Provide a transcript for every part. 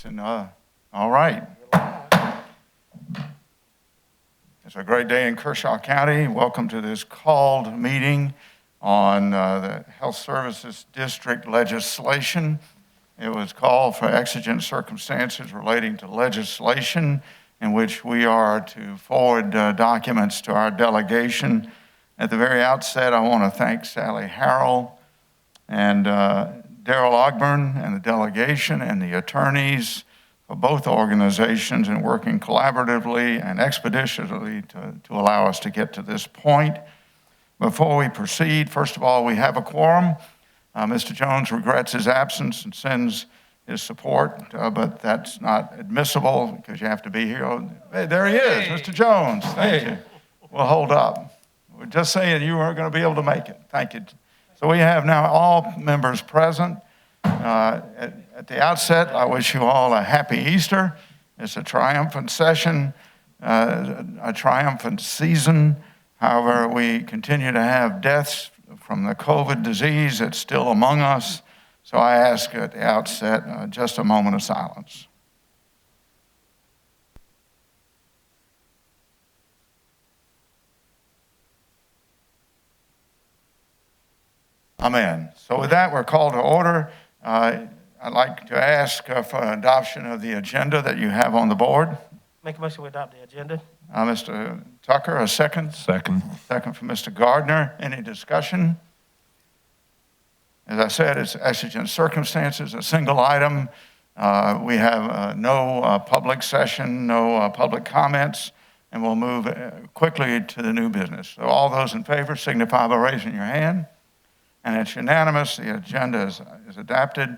And all right. It's a great day in Kershaw County. Welcome to this called meeting on the Health Services District legislation. It was called for exigent circumstances relating to legislation in which we are to forward documents to our delegation. At the very outset, I want to thank Sally Harrell and Daryl Ogburn and the delegation and the attorneys for both organizations in working collaboratively and expeditiously to allow us to get to this point. Before we proceed, first of all, we have a quorum. Mr. Jones regrets his absence and sends his support, but that's not admissible because you have to be here. Hey, there he is, Mr. Jones. Thank you. We'll hold up. We're just saying you weren't going to be able to make it. Thank you. So we have now all members present. At the outset, I wish you all a happy Easter. It's a triumphant session, a triumphant season. However, we continue to have deaths from the COVID disease that's still among us. So I ask at the outset just a moment of silence. Amen. So with that, we're called to order. I'd like to ask for adoption of the agenda that you have on the board. Make a motion to adopt the agenda. Mr. Tucker, a second? Second. Second from Mr. Gardner. Any discussion? As I said, it's exigent circumstances, a single item. We have no public session, no public comments, and we'll move quickly to the new business. So all those in favor signify by raising your hand. And it's unanimous. The agenda is adopted.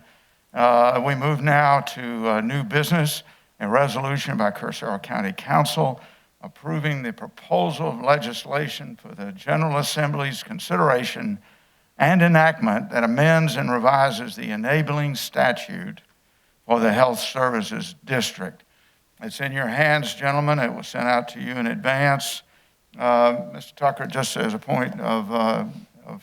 We move now to new business, a resolution by Kershaw County Council approving the proposal of legislation for the General Assembly's consideration and enactment that amends and revises the enabling statute for the Health Services District. It's in your hands, gentlemen. It was sent out to you in advance. Mr. Tucker, just as a point of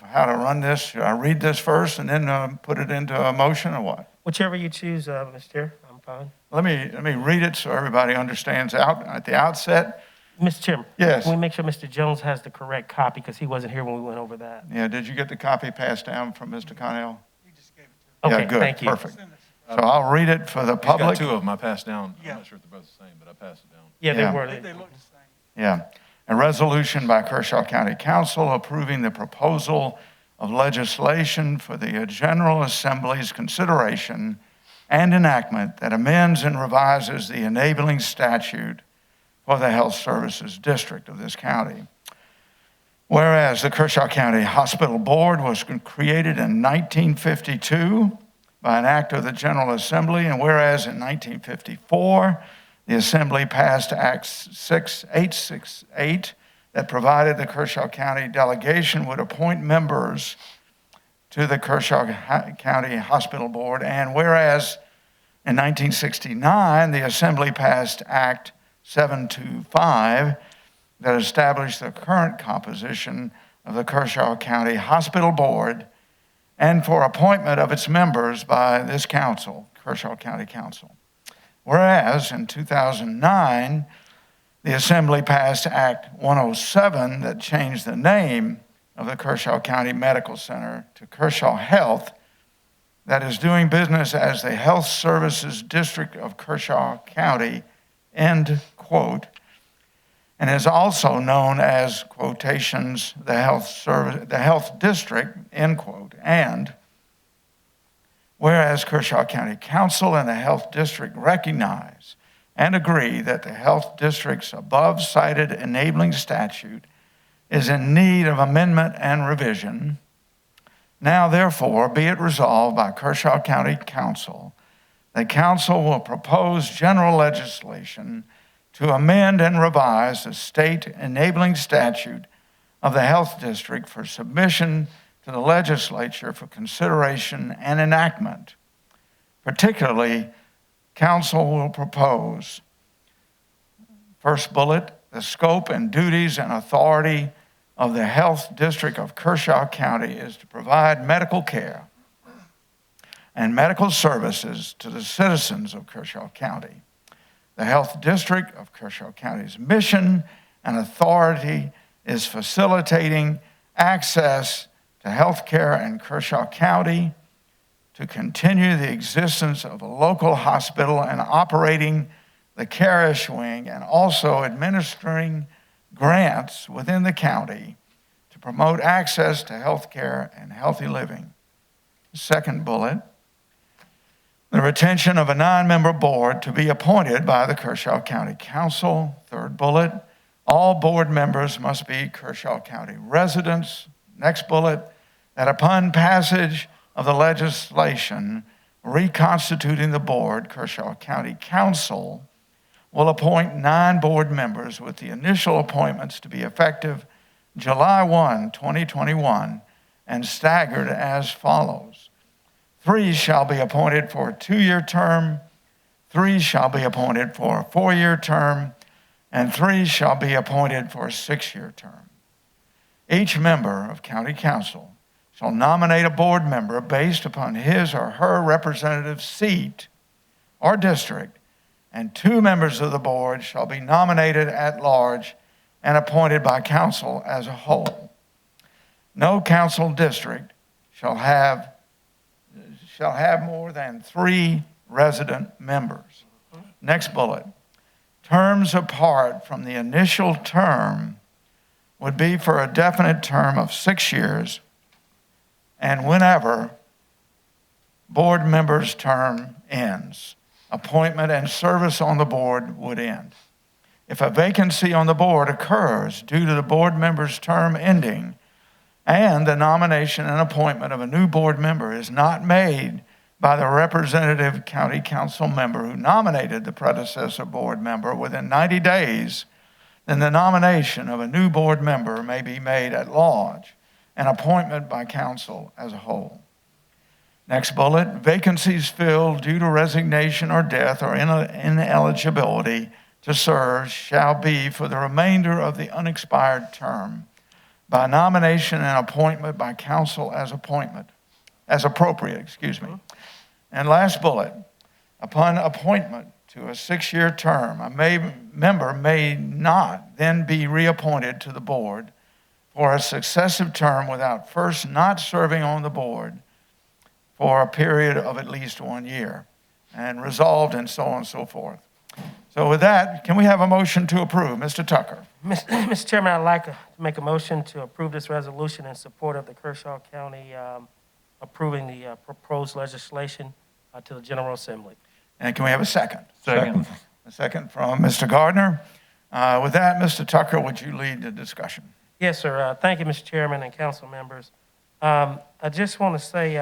how to run this, should I read this first and then put it into a motion or what? Whichever you choose, Mr. Chair, I'm fine. Let me read it so everybody understands at the outset. Mr. Chairman, yes. Can we make sure Mr. Jones has the correct copy because he wasn't here when we went over that? Yeah, did you get the copy passed down from Mr. Connell? He just gave it to Okay, yeah, good, thank you. Perfect. So I'll read it for the public. He's got two of them I passed down. Yeah. I'm not sure if they're both the same, but I passed it down. Yeah, Yeah. they were. They look the same. Yeah. A resolution by Kershaw County Council approving the proposal of legislation for the General Assembly's consideration and enactment that amends and revises the enabling statute for the Health Services District of this county. Whereas the Kershaw County Hospital Board was created in 1952 by an act of the General Assembly, and whereas in 1954, the Assembly passed Act 868 that provided the Kershaw County delegation would appoint members to the Kershaw County Hospital Board, and whereas in 1969, the Assembly passed Act 725 that established the current composition of the Kershaw County Hospital Board and for appointment of its members by this council, Kershaw County Council. Whereas in 2009, the Assembly passed Act 107 that changed the name of the Kershaw County Medical Center to Kershaw Health, that is doing business as the Health Services District of Kershaw County, end quote, and is also known as quotations the Health District, end quote, and whereas Kershaw County Council and the Health District recognize and agree that the Health District's above cited enabling statute is in need of amendment and revision, now therefore be it resolved by Kershaw County Council that Council will propose general legislation to amend and revise the state enabling statute of the Health District for submission to the legislature for consideration and enactment. Particularly, Council will propose, first bullet, the scope and duties and authority of the Health District of Kershaw County is to provide medical care and medical services to the citizens of Kershaw County. The Health District of Kershaw County's mission and authority is facilitating access to health care in Kershaw County, to continue the existence of a local hospital and operating the Kershaw wing, and also administering grants within the county to promote access to health care and healthy living. Second bullet, the retention of a 9-member board to be appointed by the Kershaw County Council. Third bullet, all board members must be Kershaw County residents. Next bullet, that upon passage of the legislation reconstituting the board, Kershaw County Council will appoint 9 board members with the initial appointments to be effective July 1, 2021, and staggered as follows. 3 shall be appointed for a 2-year term, 3 shall be appointed for a 4-year term, and 3 shall be appointed for a 6-year term. Each member of County Council shall nominate a board member based upon his or her representative seat or district, and 2 members of the board shall be nominated at large and appointed by council as a whole. No council district shall have more than 3 resident members. Next bullet. Terms apart from the initial term would be for a definite term of 6 years, and whenever board member's term ends, appointment and service on the board would end. If a vacancy on the board occurs due to the board member's term ending and the nomination and appointment of a new board member is not made by the representative county council member who nominated the predecessor board member within 90 days, then the nomination of a new board member may be made at large and appointment by council as a whole. Next bullet, vacancies filled due to resignation or death or ineligibility to serve shall be for the remainder of the unexpired term by nomination and appointment by council as appropriate. And last bullet, upon appointment to a 6-year term, a member may not then be reappointed to the board for a successive term without first not serving on the board for a period of at least 1 year, and resolved, and so on and so forth. So with that, can we have a motion to approve? Mr. Tucker. Mr. Chairman, I'd like to make a motion to approve this resolution in support of the Kershaw County approving the proposed legislation to the General Assembly. And can we have a second? Second. A second from Mr. Gardner. With that, Mr. Tucker, would you lead the discussion? Yes, sir. Thank you, Mr. Chairman and council members. I just want to say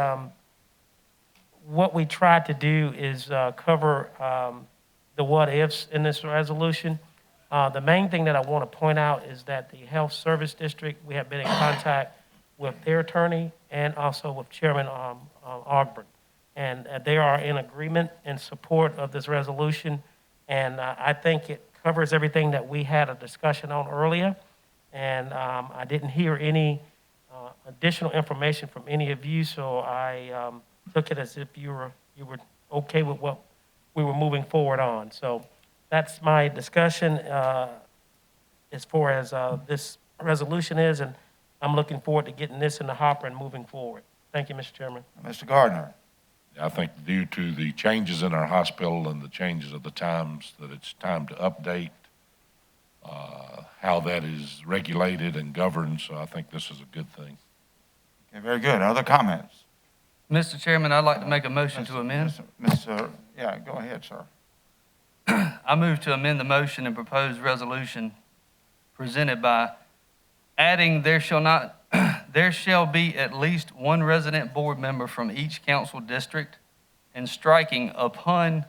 what we tried to do is cover the what-ifs in this resolution. The main thing that I want to point out is that the Health Service District, we have been in contact with their attorney and also with Chairman Ogburn. And they are in agreement and support of this resolution. And I think it covers everything that we had a discussion on earlier. And I didn't hear any additional information from any of you, so I took it as if you were okay with what we were moving forward on. So that's my discussion as far as this resolution is, and I'm looking forward to getting this in the hopper and moving forward. Thank you, Mr. Chairman. Mr. Gardner. I think due to the changes in our hospital and the changes of the times, that it's time to update how that is regulated and governed, so I think this is a good thing. Okay, very good. Other comments? Mr. Chairman, I'd like to make a motion to amend. Yeah, go ahead, sir. I move to amend the motion and proposed resolution presented by adding there shall be at least 1 resident board member from each council district, and striking upon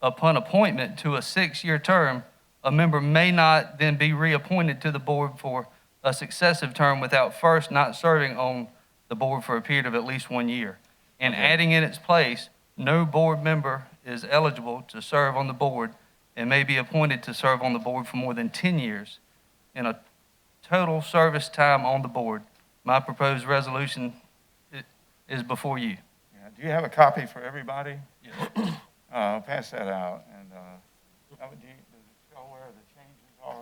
appointment to a 6-year term, a member may not then be reappointed to the board for a successive term without first not serving on the board for a period of at least 1 year. And adding in its place, no board member is eligible to serve on the board and may be appointed to serve on the board for more than 10 years in a total service time on the board. My proposed resolution is before you. Yeah. Do you have a copy for everybody? I'll pass that out. And does it show where the changes are?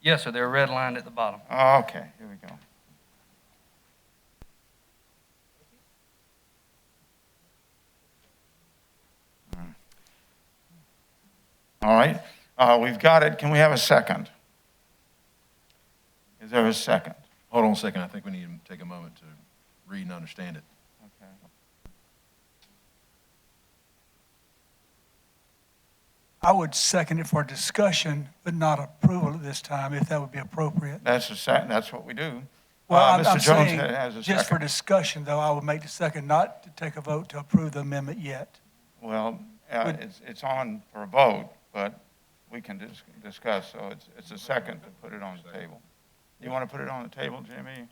Yes, sir, they're redlined at the bottom. Okay, here we go. All right, we've got it. Can we have a second? Is there a second? Hold on a second. I think we need to take a moment to read and understand it. Okay. I would second it for discussion, but not approval at this time, if that would be appropriate. That's what we do. Well, I'm Mr. Jones saying, has a just for second. discussion, though, I would make the second not to take a vote to approve the amendment yet. Well, it's on for a vote, but we can discuss, so it's a second to put it on the table. You want to put it on the table, Jimmy?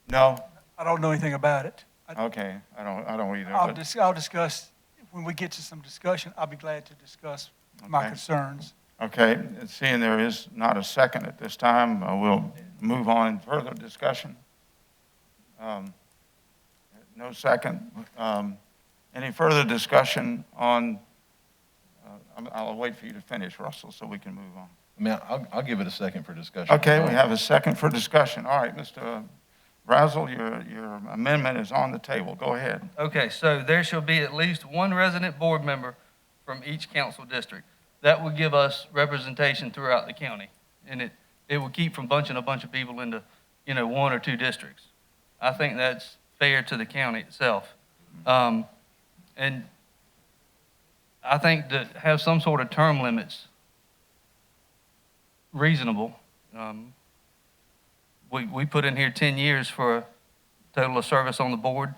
No? I don't know anything about it. Okay, I don't either. I'll but- I'll discuss, when we get to some discussion, I'll be glad to discuss my Okay. concerns. Okay, seeing there is not a second at this time, we'll move on in further discussion. No second. Any further discussion on, I'll wait for you to finish, Russell, so we can move on. I mean, I'll give it a second for discussion. Okay, we have a second for discussion. All right, Mr. Brazel, your amendment is on the table. Go ahead. Okay, so there shall be at least one resident board member from each council district. That would give us representation throughout the county, and it would keep from bunching a bunch of people into, one or two districts. I think that's fair to the county itself. And I think to have some sort of term limits reasonable. We put in here 10 years for a total of service on the board.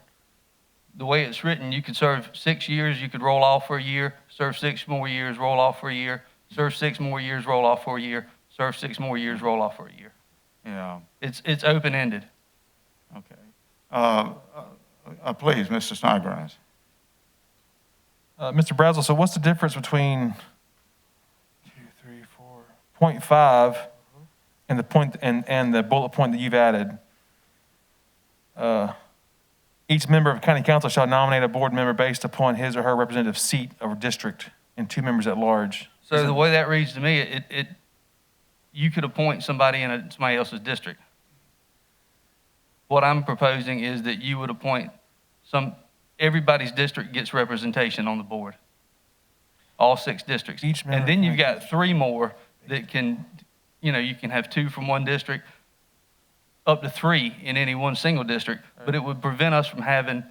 The way it's written, you could serve 6 years, you could roll off for a year, serve 6 more years, roll off for a year, serve 6 more years, roll off for a year, serve 6 more years, roll off for a year. Yeah, It's open-ended. okay. Please, Mr. Snodgrass. Mr. Brazel, so what's the difference between 0.5 and the point and the bullet point that you've added? Each member of county council shall nominate a board member based upon his or her representative seat or district and 2 members at large. So the way that reads to me, you could appoint somebody in somebody else's district. What I'm proposing is that you would appoint everybody's district gets representation on the board. All 6 districts. Each member And then you've can- got 3 more that can, you can have 2 from one district, up to 3 in any one single district, but it would prevent us from having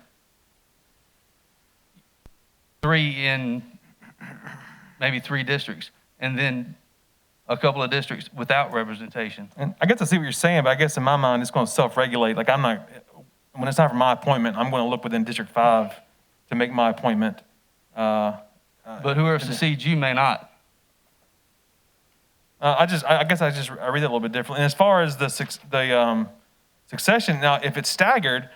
3 in maybe 3 districts, and then a couple of districts without representation. And I guess I see what you're saying, but I guess in my mind, it's going to self-regulate. Like when it's time for my appointment, I'm going to look within District 5 to make my appointment. But whoever succeeds you may not. I guess I read that a little bit differently. And as far as the succession, now if it's staggered,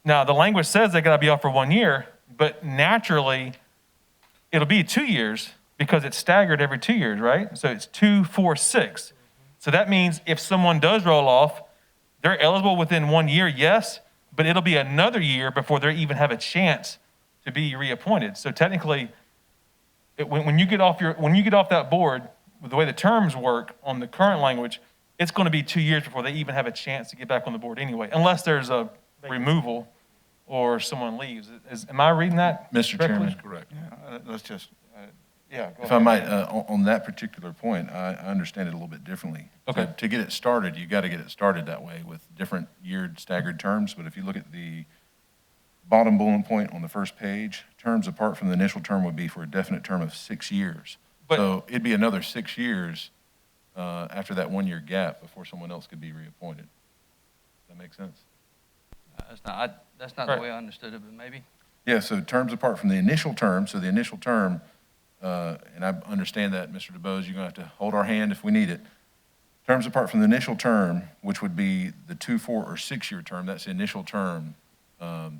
now the language says they got to be off for 1 year, but naturally it'll be 2 years because it's staggered every 2 years, right? So it's 2, 4, 6. So that means if someone does roll off, they're eligible within 1 year, yes, but it'll be another year before they even have a chance to be reappointed. So technically, when you get off that board, with the way the terms work on the current language, it's going to be 2 years before they even have a chance to get back on the board anyway, unless there's a removal or someone leaves. Am I reading that Mr. correctly? Chairman. Correct. Yeah, let's just, yeah, go If I ahead. might, on that particular point, I understand it a little bit differently. Okay. To get it started, you got to get it started that way with different yeared staggered terms. But if you look at the bottom bullet point on the first page, terms apart from the initial term would be for a definite term of 6 years. But- So it'd be another 6 years after that 1 year gap before someone else could be reappointed. Does that make sense? That's not Right. the way I understood it, but maybe. Yeah, so terms apart from the initial term, so the initial term, and I understand that, Mr. DeBose, you're going to have to hold our hand if we need it. Terms apart from the initial term, which would be the 2, 4, or 6 year term, that's the initial term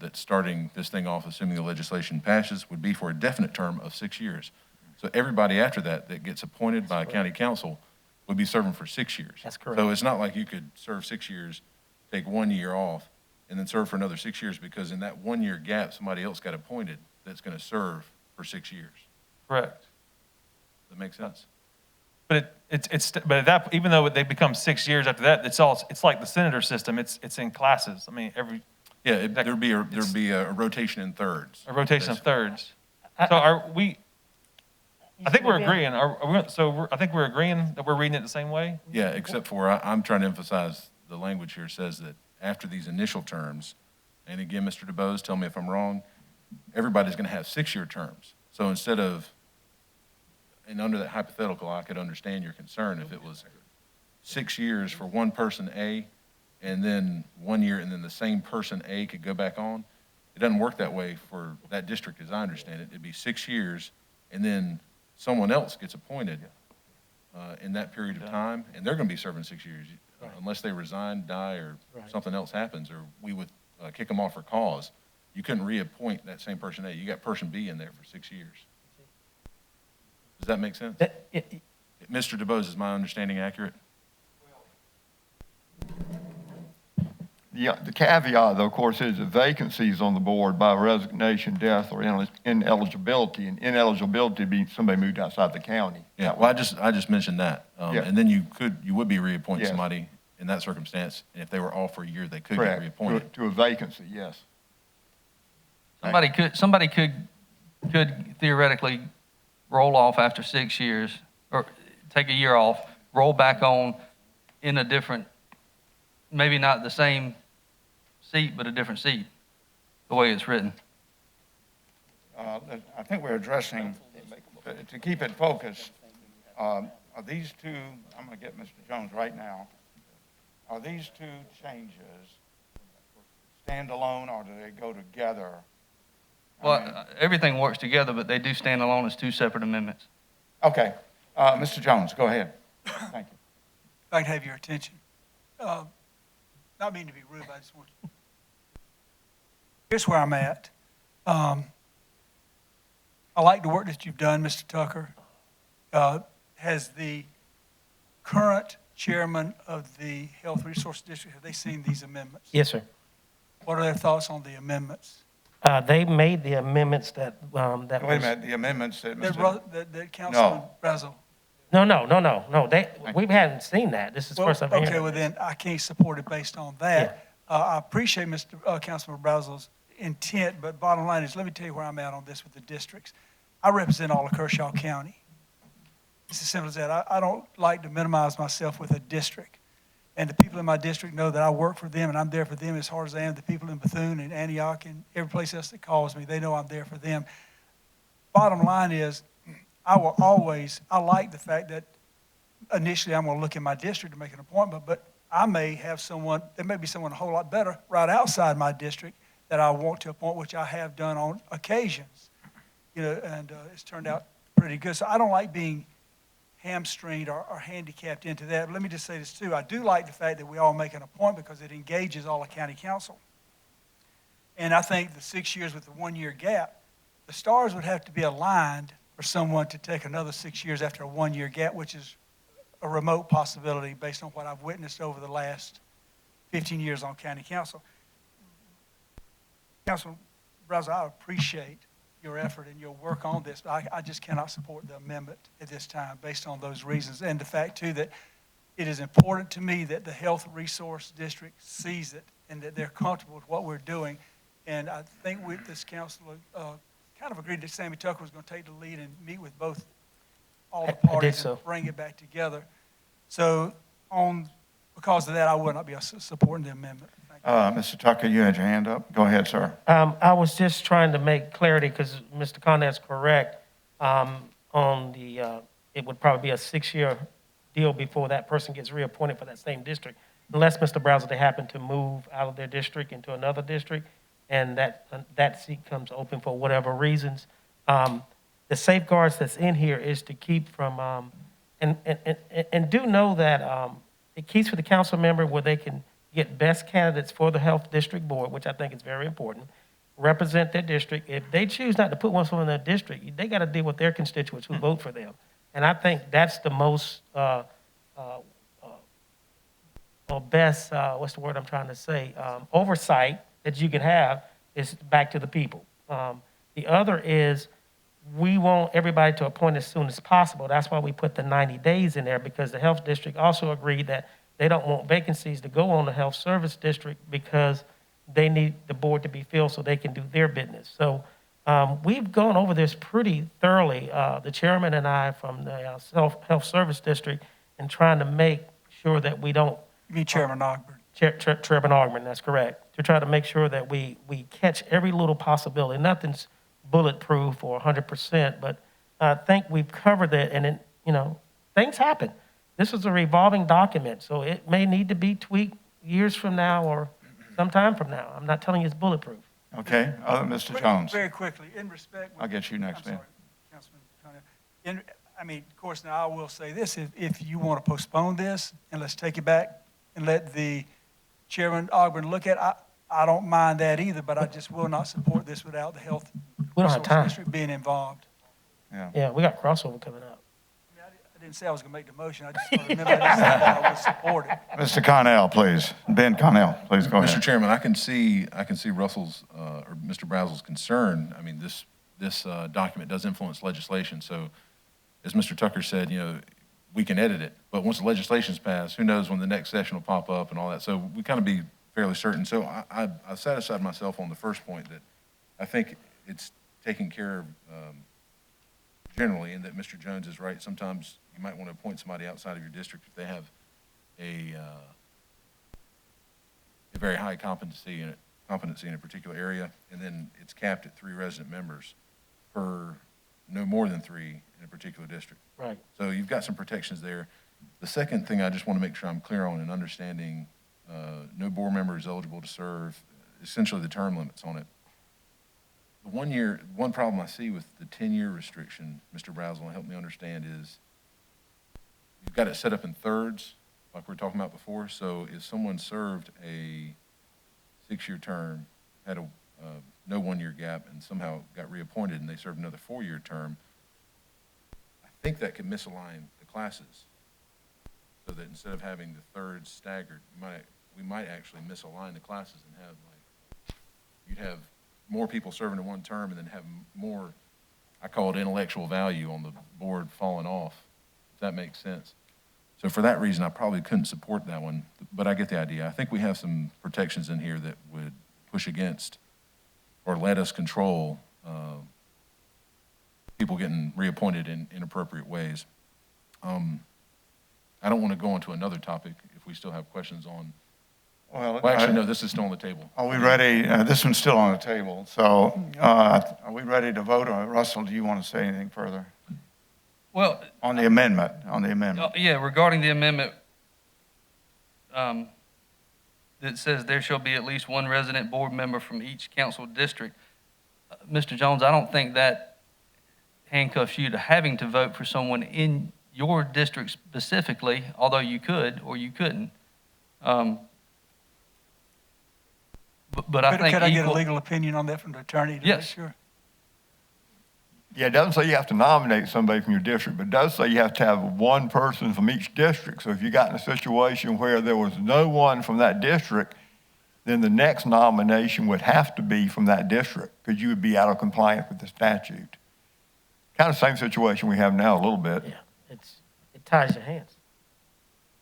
that's starting this thing off, assuming the legislation passes, would be for a definite term of 6 years. So everybody after that gets appointed by county council would be serving for 6 years. That's correct. So it's not like you could serve 6 years, take 1 year off, and then serve for another 6 years, because in that 1 year gap, somebody else got appointed that's going to serve for 6 years. Correct. Does that make sense? But but that, even though they become 6 years after that, it's like the senator system. It's in classes. I mean, Yeah, there'd be a rotation in thirds. a rotation of basically. thirds. So I think we're agreeing. I think we're agreeing that we're reading it the same way? Yeah, except for, I'm trying to emphasize, the language here says that after these initial terms, and again, Mr. DeBose, tell me if I'm wrong, everybody's going to have 6-year terms. So instead of, and under that hypothetical, I could understand your concern if it was 6 years for one person A, and then 1 year, and then the same person A could go back on. It doesn't work that way for that district, as I understand it. It'd be 6 years, and then someone else gets appointed in that period of time, and they're going to be serving 6 years, unless they resign, die, or something else happens, or we would kick them off for cause. You couldn't reappoint that same person A. You got person B in there for 6 years. Does that make sense? Mr. DeBose, is my understanding accurate? The caveat, though, of course, is the vacancies on the board by resignation, death, or ineligibility. And ineligibility would be somebody moved outside the county. Yeah, well, I just mentioned that. Yeah. And then you would be reappointing Yes. somebody in that circumstance, and if they were off for a year, they could get Correct. reappointed. To a vacancy, yes. Somebody could theoretically roll off after 6 years, or take a year off, roll back on in a different, maybe not the same seat, but a different seat, the way it's written. I think we're addressing, to keep it focused, are these two, I'm going to get Mr. Jones right now, are these two changes standalone, or do they go together? Well, everything works together, but they do stand alone as two separate amendments. Okay. Mr. Jones, go ahead. Thank you. If I can have your attention. Not meaning to be rude, but I just want you. Here's where I'm at. I like the work that you've done, Mr. Tucker. Has the current chairman of the Health Resource District, have they seen these amendments? Yes, sir. What are their thoughts on the amendments? They made the amendments that Wait a minute, the amendments that That Councilman Brazel. We hadn't seen that. This is the first I've heard. Okay, well then, I can't support it based on that. I appreciate Councilman Brazel's intent, but bottom line is, let me tell you where I'm at on this with the districts. I represent all of Kershaw County. It's as simple as that. I don't like to minimize myself with a district. And the people in my district know that I work for them, and I'm there for them as hard as I am. The people in Bethune and Antioch and every place else that calls me, they know I'm there for them. Bottom line is, I like the fact that initially I'm going to look in my district to make an appointment, but I may have someone, there may be someone a whole lot better right outside my district that I want to appoint, which I have done on occasions, and it's turned out pretty good. So I don't like being hamstringed or handicapped into that. But let me just say this too. I do like the fact that we all make an appointment because it engages all of county council. And I think the 6 years with the 1 year gap, the stars would have to be aligned for someone to take another 6 years after a 1 year gap, which is a remote possibility based on what I've witnessed over the last 15 years on county council. Councilman Brazel, I appreciate your effort and your work on this, but I just cannot support the amendment at this time based on those reasons. And the fact, too, that it is important to me that the Health Resource District sees it and that they're comfortable with what we're doing. And I think this council kind of agreed that Sammy Tucker was going to take the lead and meet with all the parties and bring it back together. So because of that, I will not be supporting the amendment. Mr. Tucker, you had your hand up. Go ahead, sir. I was just trying to make clarity, because Mr. Conrad's correct, on it would probably be a 6-year deal before that person gets reappointed for that same district, unless Mr. Brazel, they happen to move out of their district into another district, and that seat comes open for whatever reasons. The safeguards that's in here is to keep from, and do know that it keeps for the council member where they can get best candidates for the health district board, which I think is very important, represent their district. If they choose not to put one in their district, they got to deal with their constituents who vote for them. And I think that's the most, best, what's the word I'm trying to say, oversight that you could have is back to the people. The other is we want everybody to appoint as soon as possible. That's why we put the 90 days in there, because the health district also agreed that they don't want vacancies to go on the health service district because they need the board to be filled so they can do their business. So we've gone over this pretty thoroughly, the chairman and I from the health service district, and trying to make sure that we don't. You mean Chairman Ogburn? Chairman Ogburn, that's correct. To try to make sure that we catch every little possibility. Nothing's bulletproof or 100%, but I think we've covered that. And then, you know, things happen. This is a revolving document, so it may need to be tweaked years from now or sometime from now. I'm not telling you it's bulletproof. Okay, Mr. Jones. Very quickly, in respect. I'll get you next, I'm man. sorry, Councilman Connell. I mean, of course, now I will say this, if you want to postpone this and let's take it back and let the Chairman Ogburn look at it, I don't mind that either, but I just will not support this without the health We don't have resource time. district being involved. Yeah, we got crossover coming up. I didn't say I was going to make the motion, I just want to remember I said that I would support it. Mr. Connell, please. Ben Connell, please go ahead. Mr. Chairman, I can see Russell's, or Mr. Brazel's concern. I mean, this document does influence legislation, so as Mr. Tucker said, you know, we can edit it, but once the legislation's passed, who knows when the next session will pop up and all that. So we kind of be fairly certain. So I satisfied myself on the first point that I think it's taken care of generally, and that Mr. Jones is right. Sometimes you might want to appoint somebody outside of your district if they have a very high competency in a particular area, and then it's capped at 3 resident members per no more than 3 in a particular district. Right. So you've got some protections there. The second thing I just want to make sure I'm clear on and understanding, no board member is eligible to serve, essentially the term limits on it. The one problem I see with the 10-year restriction, Mr. Brazel, help me understand, is you've got it set up in thirds, like we were talking about before. So if someone served a 6-year term, had a no 1-year gap, and somehow got reappointed and they served another 4-year term, I think that could misalign the classes. So that instead of having the thirds staggered, we might actually misalign the classes and have you'd have more people serving in one term and then have more, I call it intellectual value on the board falling off, if that makes sense. So for that reason, I probably couldn't support that one, but I get the idea. I think we have some protections in here that would push against or let us control people getting reappointed in inappropriate ways. I don't want to go into another topic if we still have questions on. Well, actually, no, this is still on the table. Are we ready? This one's still on the table. So are we ready to vote? Or Russell, do you want to say anything further? Well, On the amendment. yeah, regarding the amendment, that says there shall be at least 1 resident board member from each council district. Mr. Jones, I don't think that handcuffs you to having to vote for someone in your district specifically, although you could or you couldn't. But I think Could I get a legal opinion on that from the attorney to make Yes. sure? Yeah, it doesn't say you have to nominate somebody from your district, but it does say you have to have 1 person from each district. So if you got in a situation where there was no one from that district, then the next nomination would have to be from that district because you would be out of compliance with the statute. Kind of same situation we have now a little bit. Yeah, it ties your hands.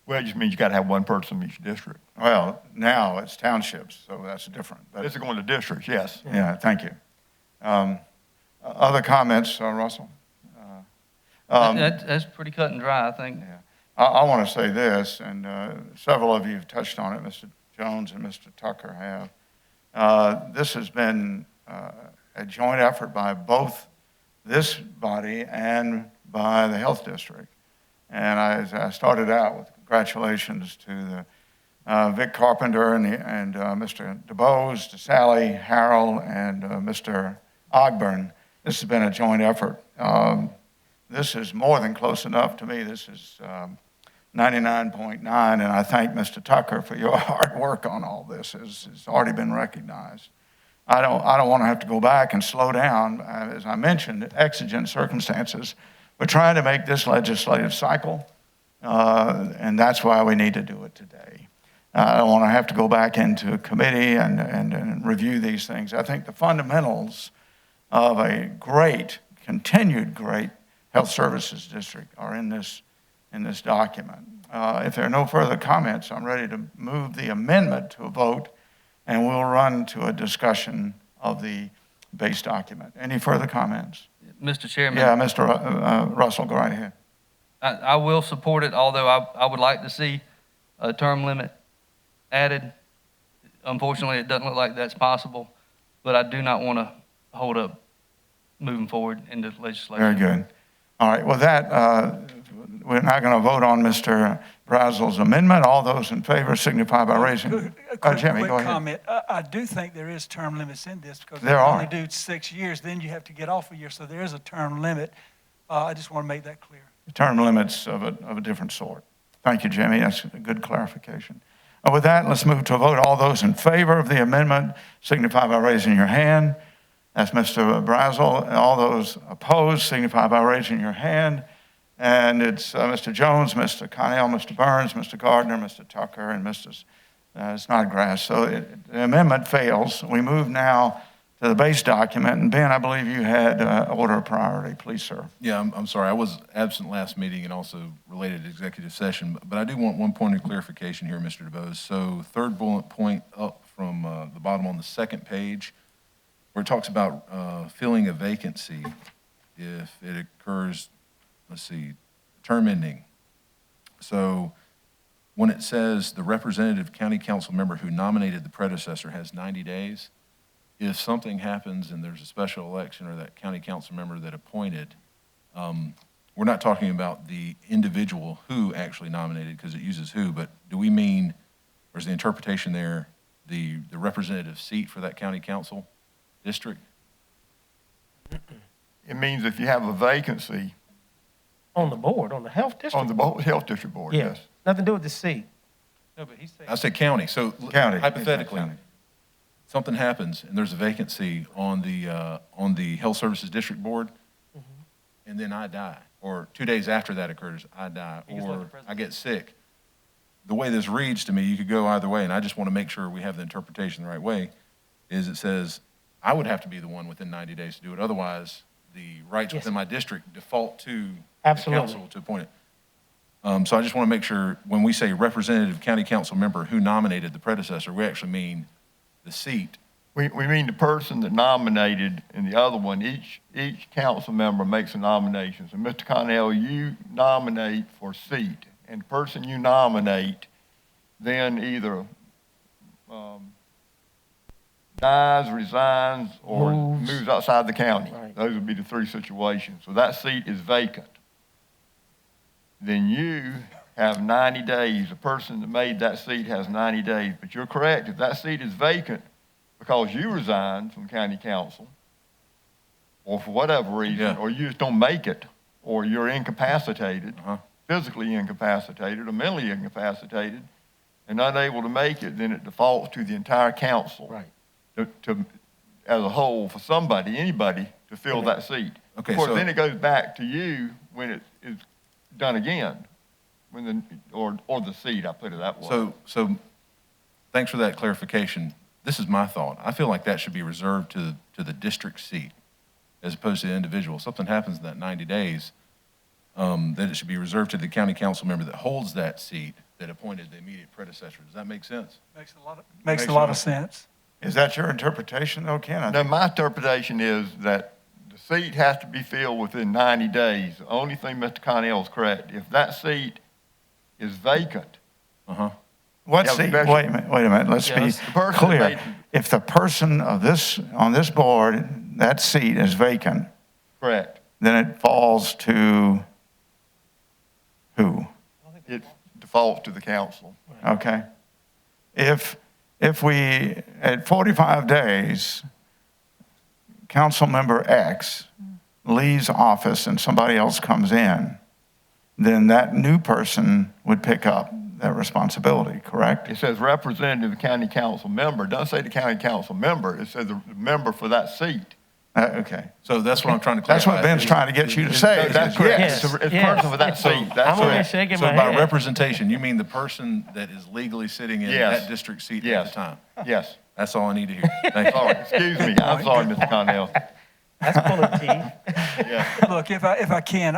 Well, it just means you got to have 1 person from each district. Well, now it's townships, so that's different. But This is going to districts, yes. yeah, thank you. Other comments, Russell? that's pretty cut and dry, I think. Yeah. I want to say this, and several of you have touched on it, Mr. Jones and Mr. Tucker have. This has been a joint effort by both this body and by the health district. And I started out with congratulations to the Vic Carpenter and Mr. DeBose, to Sally, Harold, and Mr. Ogburn. This has been a joint effort. This is more than close enough to me. This is 99.9, and I thank Mr. Tucker for your hard work on all this. It's already been recognized. I don't want to have to go back and slow down. As I mentioned, exigent circumstances. We're trying to make this legislative cycle, and that's why we need to do it today. I don't want to have to go back into a committee and review these things. I think the fundamentals of a continued great health services district are in this document. If there are no further comments, I'm ready to move the amendment to a vote, and we'll run to a discussion of the base document. Any further comments? Mr. Chairman. Yeah, Mr. Russell, go right ahead. I will support it, although I would like to see a term limit added. Unfortunately, it doesn't look like that's possible, but I do not want to hold up moving forward into legislation. Very good. All right, with that, we're not going to vote on Mr. Brazel's amendment. All those in favor signify by raising. Jimmy, go ahead. Comment. I do think there is term limits in this because There they are. only do 6 years, then you have to get off a year, so there is a term limit. I just want to make that clear. Term limits of a different sort. Thank you, Jimmy. That's a good clarification. With that, let's move to a vote. All those in favor of the amendment signify by raising your hand. That's Mr. Brazel. All those opposed signify by raising your hand. And it's Mr. Jones, Mr. Connell, Mr. Burns, Mr. Gardner, Mr. Tucker, and Mr. Snodgrass. So the amendment fails. We move now to the base document. And Ben, I believe you had order of priority. Please, sir. Yeah, I'm sorry. I was absent last meeting and also related to executive session, but I do want one point of clarification here, Mr. DeBose. So third bullet point up from the bottom on the second page, where it talks about filling a vacancy if it occurs, let's see, term ending. So when it says the representative county council member who nominated the predecessor has 90 days, if something happens and there's a special election or that county council member that appointed, we're not talking about the individual who actually nominated because it uses who, but do we mean, or is the interpretation there, the representative seat for that county council district? It means if you have a vacancy On the board, on the health district. on the health district board, Yeah, yes. nothing to do with the seat. No, but he's saying. I said county, so County. hypothetically, County. something happens and there's a vacancy on the health services district board, and then I die, or 2 days after that occurs, I die, You just let the or president- I get sick. The way this reads to me, you could go either way, and I just want to make sure we have the interpretation the right way, is it says I would have to be the one within 90 days to do it. Otherwise, the rights Yes. within my district default to the Absolutely. council to appoint it. So I just want to make sure when we say representative county council member who nominated the predecessor, we actually mean the seat. We mean the person that nominated, and the other one, each council member makes a nomination. So, Mr. Connell, you nominate for seat, and the person you nominate then either dies, resigns, or Moves. moves outside the county. Right. Those would be the three situations. So that seat is vacant. Then you have 90 days. The person that made that seat has 90 days. But you're correct, if that seat is vacant because you resigned from county council, or for whatever reason, Yeah. or you just don't make it, or you're incapacitated, Uh-huh. physically incapacitated or mentally incapacitated, and unable to make it, then it defaults to the entire council. Right. As a whole, for somebody, anybody, to fill that seat. Okay, Of course, so- then it goes back to you when it is done again, or the seat, I put it that way. So thanks for that clarification. This is my thought. I feel like that should be reserved to the district seat as opposed to the individual. Something happens in that 90 days, that it should be reserved to the county council member that holds that seat that appointed the immediate predecessor. Does that make sense? Makes a lot of sense. Is that your interpretation, though, Ken? No, my interpretation is that the seat has to be filled within 90 days. The only thing Mr. Connell is correct, if that seat is vacant, Uh-huh. What Yeah, seat? special- Wait a minute, let's be the person clear. made- If the person on this board, that seat is vacant, correct, then it falls to who? it defaults to the council. Okay? If we, at 45 days, council member X leaves office and somebody else comes in, then that new person would pick up that responsibility, correct? It says representative county council member. It doesn't say the county council member. It says the member for that seat. Okay. So that's what I'm trying to clarify. That's what Ben's trying to get you to say. That's correct. Yes. It's a Yes. person for that seat. That's I'm over here correct. shaking So my by head. representation, you mean the person that is legally sitting in Yes. that district seat at Yes. the time? Yes. That's all I need to hear. Thank you. Sorry, excuse me. I'm sorry, Mr. Connell. That's pulling teeth. Yeah. Look, if I can,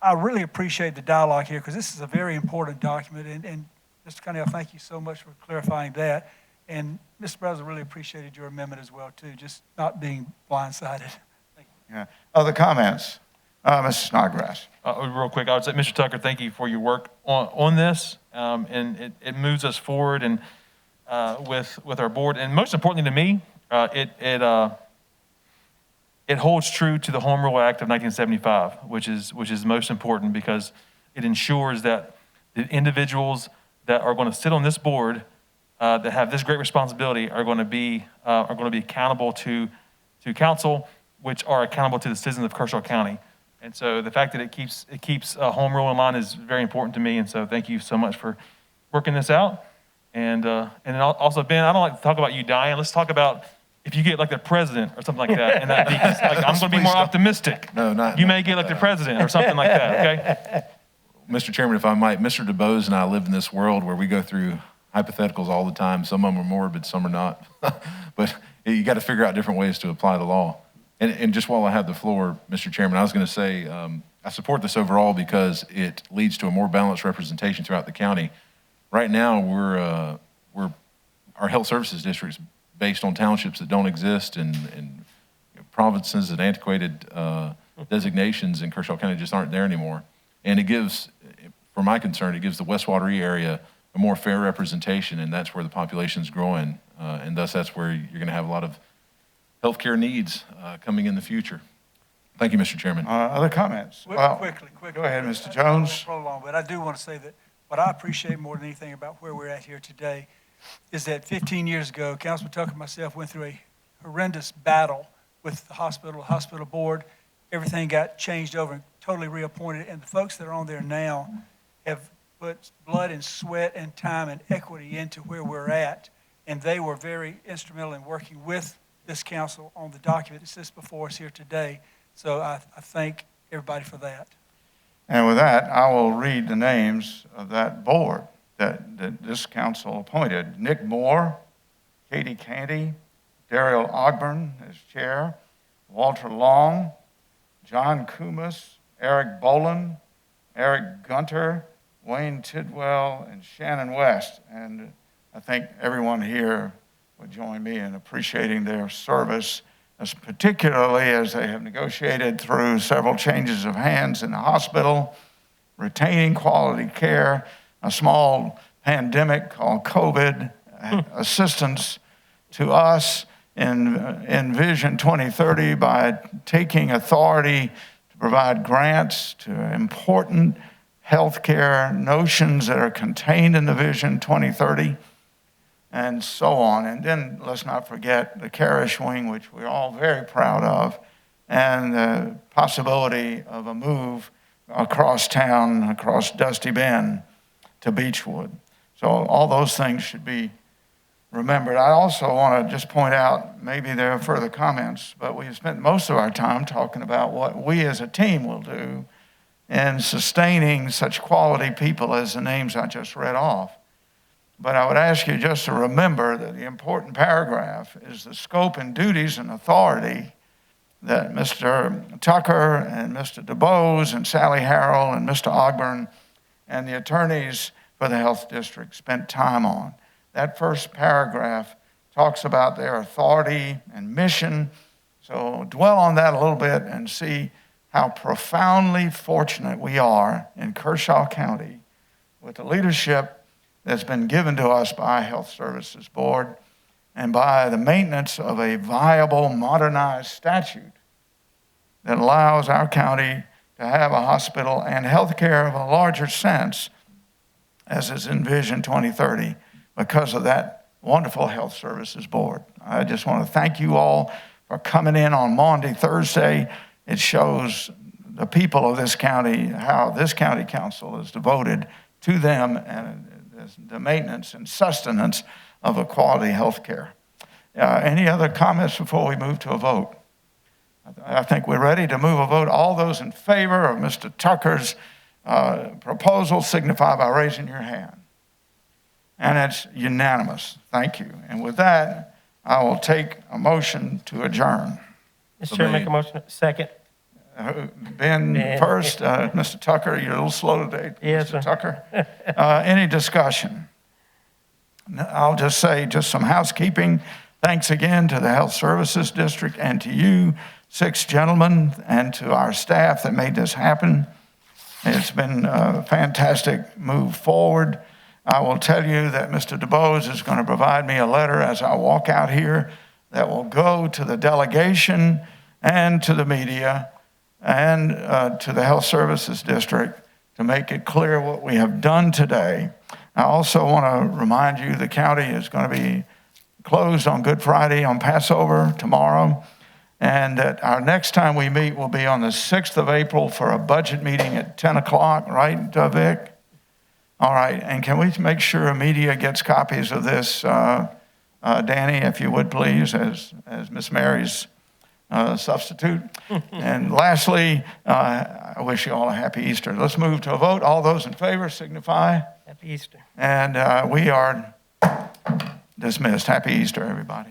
I really appreciate the dialogue here because this is a very important document. And Mr. Connell, thank you so much for clarifying that. And Mr. Brazel, really appreciated your amendment as well, too, just not being blindsided. Yeah. Other comments? Mr. Snodgrass. Real quick, I would say, Mr. Tucker, thank you for your work on this. And it moves us forward and with our board. And most importantly to me, it holds true to the Home Rule Act of 1975, which is most important because it ensures that the individuals that are going to sit on this board that have this great responsibility are going to be accountable to council, which are accountable to the citizens of Kershaw County. And so the fact that it keeps home rule in line is very important to me. And so thank you so much for working this out. And then also, Ben, I don't like to talk about you dying. Let's talk about if you get like the president or something like that. And that like, I'm going to be more optimistic. No, not. You may get like the president or something like that. Okay. Mr. Chairman, if I might, Mr. DuBose and I live in this world where we go through hypotheticals all the time. Some of them are morbid, some are not. But you got to figure out different ways to apply the law. And just while I have the floor, Mr. Chairman, I was going to say I support this overall because it leads to a more balanced representation throughout the county. Right now, our health services districts based on townships that don't exist and provinces and antiquated designations in Kershaw County just aren't there anymore. And it gives, for my concern, it gives the West Wateree area a more fair representation, and that's where the population's growing, and thus that's where you're going to have a lot of healthcare needs coming in the future. Thank you, Mr. Chairman. Other comments? Quickly. Go ahead, Mr. Jones. Prolong, but I do want to say that what I appreciate more than anything about where we're at here today is that 15 years ago, Councilman Tucker and myself went through a horrendous battle with the hospital board. Everything got changed over and totally reappointed, and the folks that are on there now have put blood and sweat and time and equity into where we're at, and they were very instrumental in working with this council on the document that sits before us here today. So I thank everybody for that. And with that, I will read the names of that board that this council appointed. Nick Moore, Katie Canty, Daryl Ogburn as chair, Walter Long, John Kumas, Eric Boland, Eric Gunter, Wayne Tidwell, and Shannon West. And I think everyone here would join me in appreciating their service, particularly as they have negotiated through several changes of hands in the hospital, retaining quality care, a small pandemic called COVID, assistance to us in Vision 2030 by taking authority to provide grants to important healthcare notions that are contained in the Vision 2030, and so on. And then let's not forget the Carish Wing, which we're all very proud of, and the possibility of a move across town, across Dusty Bend to Beechwood. So all those things should be remembered. I also want to just point out, maybe there are further comments, but we've spent most of our time talking about what we as a team will do in sustaining such quality people as the names I just read off. But I would ask you just to remember that the important paragraph is the scope and duties and authority that Mr. Tucker and Mr. DuBose and Sally Harrell and Mr. Ogburn and the attorneys for the health district spent time on. That first paragraph talks about their authority and mission. So dwell on that a little bit and see how profoundly fortunate we are in Kershaw County with the leadership that's been given to us by Health Services Board and by the maintenance of a viable, modernized statute that allows our county to have a hospital and health care of a larger sense as is in Vision 2030 because of that wonderful Health Services Board. I just want to thank you all for coming in on Maundy Thursday. It shows the people of this county how this county council is devoted to them and the maintenance and sustenance of a quality health care. Any other comments before we move to a vote? I think we're ready to move a vote. All those in favor of Mr. Tucker's proposal signify by raising your hand. And it's unanimous. Thank you. And with that, I will take a motion to adjourn. Mr. Chair, make a motion. Second. Ben first. Mr. Tucker, you're a little slow today. Yes, Mr. sir. Tucker. Any discussion? I'll just say just some housekeeping. Thanks again to the Health Services District and to you, 6 gentlemen, and to our staff that made this happen. It's been a fantastic move forward. I will tell you that Mr. DuBose is going to provide me a letter as I walk out here that will go to the delegation and to the media and to the Health Services District to make it clear what we have done today. I also want to remind you the county is going to be closed on Good Friday, on Passover tomorrow, and that our next time we meet will be on the 6th of April for a budget meeting at 10 o'clock, right, Vic? All right, and can we make sure media gets copies of this, Danny, if you would please, as Miss Mary's substitute? And lastly, I wish you all a happy Easter. Let's move to a vote. All those in favor signify. Happy Easter. And we are dismissed. Happy Easter, everybody.